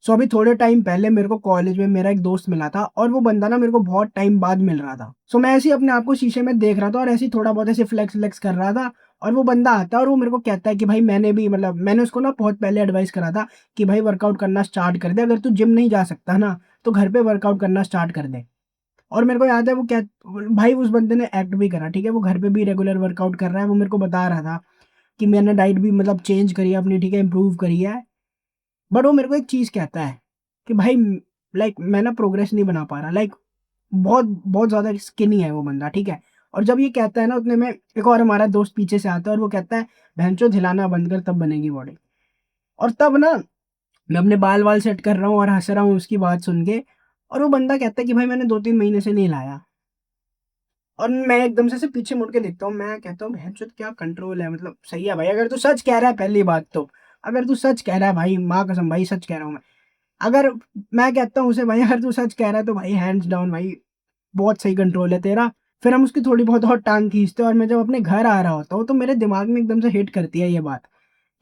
सो अभी थोड़े टाइम पहले मेरे को कॉलेज में मेरा एक दोस्त मिला था और वो बंदा ना मेरे को बहुत टाइम बाद मिल रहा था। सो मैं ऐसे ही अपने आप को शीशे में देख रहा था और ऐसे ही थोड़ा बहुत ऐसे फ्लेक्स कर रहा था और वो बंदा आता है और वो मेरे को कहता है कि भाई मैंने भी मतलब मैंने उसको ना बहुत पहले एडवाइस करा था कि भाई वर्कआउट करना स्टार्ट कर दे। अगर तू जिम नहीं जा सकता ना, तो घर पे वर्कआउट करना स्टार्ट कर दे। और मेरे को याद है वो क्या भाई उस बंदे ने एक्ट भी करा, ठीक है? वो घर पे भी रेगुलर वर्कआउट कर रहा है। वो मेरे को बता रहा था कि मैंने डाइट भी मतलब चेंज करी है अपनी, ठीक है? इम्प्रूव करी है। बट वो मेरे को एक चीज़ कहता है कि भाई लाइक मैं ना प्रोग्रेस नहीं बना पा रहा। लाइक बहुत बहुत ज़्यादा स्किनी है वो बंदा, ठीक है? और जब ये कहता है ना उतने में एक और हमारा दोस्त पीछे से आता है और वो कहता है, "भैंचोद हिलाना बंद कर तब बनेगी बॉडी।" और तब ना मैं अपने बाल-वाल सेट कर रहा हूँ और हँस रहा हूँ उसकी बात सुन के और वो बंदा कहता है कि भाई मैंने 2-3 महीने से नहीं लाया। और मैं एकदम से पीछे मुड़ के देखता हूँ, मैं कहता हूँ भैंचोद क्या कंट्रोल है, मतलब सही है भाई, अगर तू सच कह रहा है पहली बात तो, अगर तू सच कह रहा है भाई, माँ कसम भाई सच कह रहा हूँ मैं। अगर मैं कहता हूँ उसे भाई अगर तू सच कह रहा है तो भाई हैंड्स डाउन भाई, बहुत सही कंट्रोल है तेरा। फिर हम उसकी थोड़ी बहुत और टाँग खींचते हैं और मैं जब अपने घर आ रहा होता हूँ तो मेरे दिमाग में एकदम से हिट करती है ये बात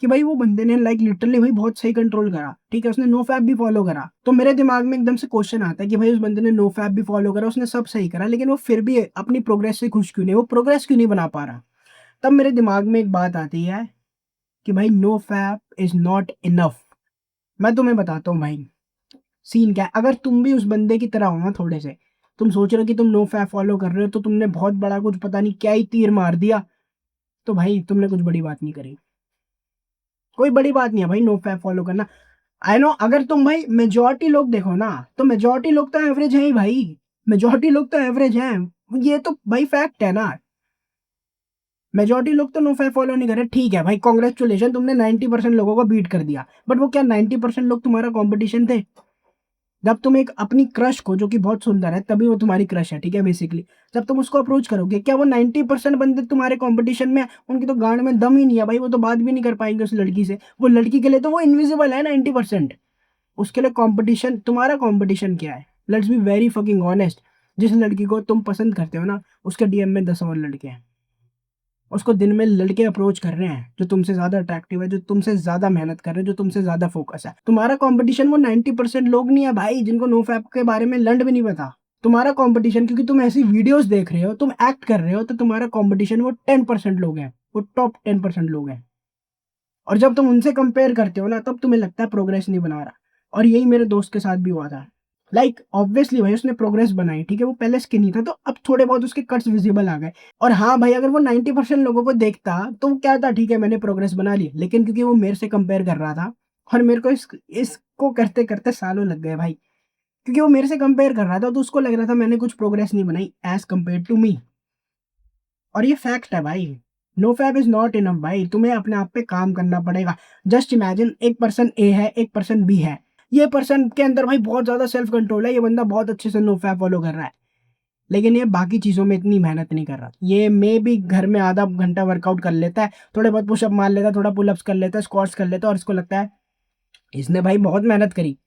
कि भाई वो बंदे ने लाइक लिटरली भाई बहुत सही कंट्रोल करा, ठीक है? उसने नो फैप भी फ़ॉलो करा। तो मेरे दिमाग में एकदम से क्वेश्चन आता है कि भाई उस बंदे ने नो फैप भी फ़ॉलो करा, उसने सब सही करा, लेकिन वो फिर भी अपनी प्रोग्रेस से खुश क्यों नहीं? वो प्रोग्रेस क्यों नहीं बना पा रहा? तब मेरे दिमाग में एक बात आती है कि भाई no fap is not enough. मैं तुम्हें बताता हूँ भाई, सीन क्या है, अगर तुम भी उस बंदे की तरह हो ना थोड़े से, तुम सोच रहे हो कि तुम नो फैप फ़ॉलो कर रहे हो, तो तुमने बहुत बड़ा कुछ पता नहीं क्या ही तीर मार दिया, तो भाई तुमने कुछ बड़ी बात नहीं करी। कोई बड़ी बात नहीं है भाई नो फैप फ़ॉलो करना। आई नो अगर तुम भाई मेजॉरिटी लोग देखो ना, तो मेजॉरिटी लोग तो एवरेज हैं ही भाई। मेजॉरिटी लोग तो एवरेज हैं। ये तो भाई फैक्ट है ना। मेजॉरिटी लोग तो नो फैप फॉलो नहीं कर रहे। ठीक है भाई, कांग्रेचुलेशन, तुमने 90% लोगों को बीट कर दिया। बट वो क्या 90% लोग तुम्हारा कंपटीशन थे? जब तुम एक अपनी क्रश को, जो कि बहुत सुंदर है, तभी वो तुम्हारी क्रश है, ठीक है बेसिकली। जब तुम उसको अप्रोच करोगे, क्या वो 90% बंदे तुम्हारे कंपटीशन में, उनकी तो गाँड में दम ही नहीं है भाई, वो तो बात भी नहीं कर पाएँगे उस लड़की से। वो लड़की के लिए तो वो इनविजिबल है 90%। उसके लिए कंपटीशन, तुम्हारा कंपटीशन क्या है? Let's be very fucking honest. जिस लड़की को तुम पसंद करते हो ना, उसके डीएम में 10 और लड़के हैं। उसको दिन में लड़के अप्रोच कर रहे हैं जो तुमसे ज़्यादा अट्रैक्टिव है, जो तुमसे ज़्यादा मेहनत कर रहे हैं, जो तुमसे ज़्यादा फोकस है। तुम्हारा कंपटीशन वो 90% लोग नहीं है भाई, जिनको नो फैप के बारे में लंड भी नहीं पता। तुम्हारा कंपटीशन, क्योंकि तुम ऐसी वीडियोज़ देख रहे हो, तुम एक्ट कर रहे हो, तो तुम्हारा कंपटीशन वो 10% लोग हैं, वो टॉप 10% लोग हैं। और जब तुम उनसे कंपेयर करते हो ना, तब तुम्हें लगता है प्रोग्रेस नहीं बना रहा। और यही मेरे दोस्त के साथ भी हुआ था। लाइक ऑब्वियसली भाई उसने प्रोग्रेस बनाई, ठीक है? वो पहले स्किनी था, तो अब थोड़े बहुत उसके कट्स विजिबल आ गए। और हाँ भाई, अगर वो 90% लोगों को देखता तो वो क्या था, ठीक है मैंने प्रोग्रेस बना ली, लेकिन क्योंकि वो मेरे से कंपेयर कर रहा था और मेरे को इसको करते-करते सालों लग गए भाई। क्योंकि वो मेरे से कंपेयर कर रहा था, तो उसको लग रहा था मैंने कुछ प्रोग्रेस नहीं बनाई एज़ कंपेयर्ड टू मी। और ये फैक्ट है भाई। No fap is not enough भाई, तुम्हें अपने आप पे काम करना पड़ेगा। जस्ट इमेजिन, एक पर्सन ए है, एक पर्सन बी है। ये पर्सन के अंदर भाई बहुत ज़्यादा सेल्फ कंट्रोल है, ये बंदा बहुत अच्छे से नो फैप फॉलो कर रहा है। लेकिन ये बाकी चीज़ों में इतनी मेहनत नहीं कर रहा। ये मेबी घर में आधा घंटा वर्कआउट कर लेता है, थोड़े बहुत पुशअप मार लेता है, थोड़ा पुल-अप्स कर लेता है, स्क्वाट्स कर लेता है और इसको लगता है इसने भाई बहुत मेहनत करी।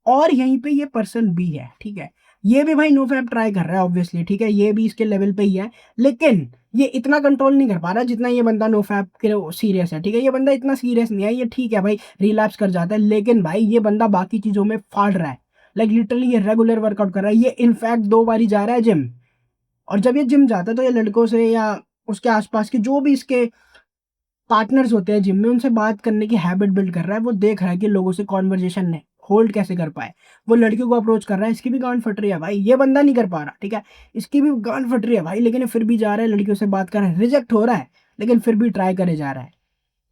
और यहीं पे ये पर्सन बी है, ठीक है? ये भी भाई नो फैप ट्राई कर रहा है ऑब्वियसली, ठीक है? ये भी इसके लेवल पे ही है, लेकिन ये इतना कंट्रोल नहीं कर पा रहा जितना ये बंदा नो फैप के सीरियस है, ठीक है? ये बंदा इतना सीरियस नहीं है, ये ठीक है भाई रिलैप्स कर जाता है, लेकिन भाई ये बंदा बाकी चीज़ों में फाड़ रहा है। लाइक लिटरली ये रेगुलर वर्कआउट कर रहा है, ये इनफैक्ट 2 बार ही जा रहा है जिम। और जब ये जिम जाता है तो ये लड़कों से या उसके आस-पास के जो भी इसके पार्टनर्स होते हैं जिम में, उनसे बात करने की हैबिट बिल्ड कर रहा है। वो देख रहा है कि लोगों से कन्वर्सेशन ने होल्ड कैसे कर पाए। वो लड़कियों को अप्रोच कर रहा है, इसकी भी गांड फट रही है भाई, ये बंदा नहीं कर पा रहा, ठीक है? इसकी भी गांड फट रही है भाई, लेकिन ये फिर भी जा रहा है लड़कियों से बात कर रहा है, रिजेक्ट हो रहा है, लेकिन फिर भी ट्राई करे जा रहा है।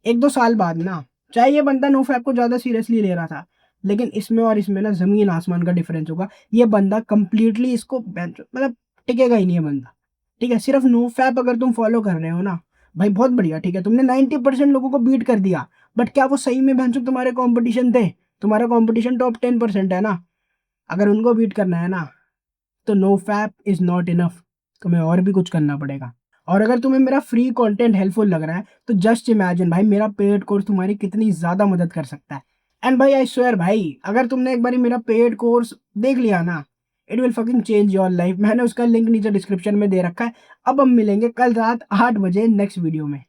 1-2 साल बाद ना, चाहे ये बंदा नो फैप को ज़्यादा सीरियसली ले रहा था, लेकिन इसमें और इसमें ना ज़मीन आसमान का डिफरेंस होगा। ये बंदा कंप्लीटली इसको मतलब टिकेगा ही नहीं ये बंदा, ठीक है? सिर्फ नो फैप अगर तुम फॉलो कर रहे हो ना, भाई बहुत बढ़िया, ठीक है? तुमने 90% लोगों को बीट कर दिया, बट क्या वो सही में भैंसो तुम्हारे कॉम्पिटिशन थे? तुम्हारा कॉम्पिटिशन टॉप 10% है ना? अगर उनको बीट करना है ना, तो no fap is not enough, तुम्हें और भी कुछ करना पड़ेगा। और अगर तुम्हें मेरा फ्री कंटेंट हेल्पफुल लग रहा है, तो जस्ट इमेजिन भाई मेरा पेड कोर्स तुम्हारी कितनी ज़्यादा मदद कर सकता है। एंड भाई आई स्वेयर भाई, अगर तुमने एक बारी मेरा पेड कोर्स देख लिया ना, it will fucking change your life. मैंने उसका लिंक नीचे डिस्क्रिप्शन में दे रखा है। अब हम मिलेंगे कल रात 8 बजे नेक्स्ट वीडियो में।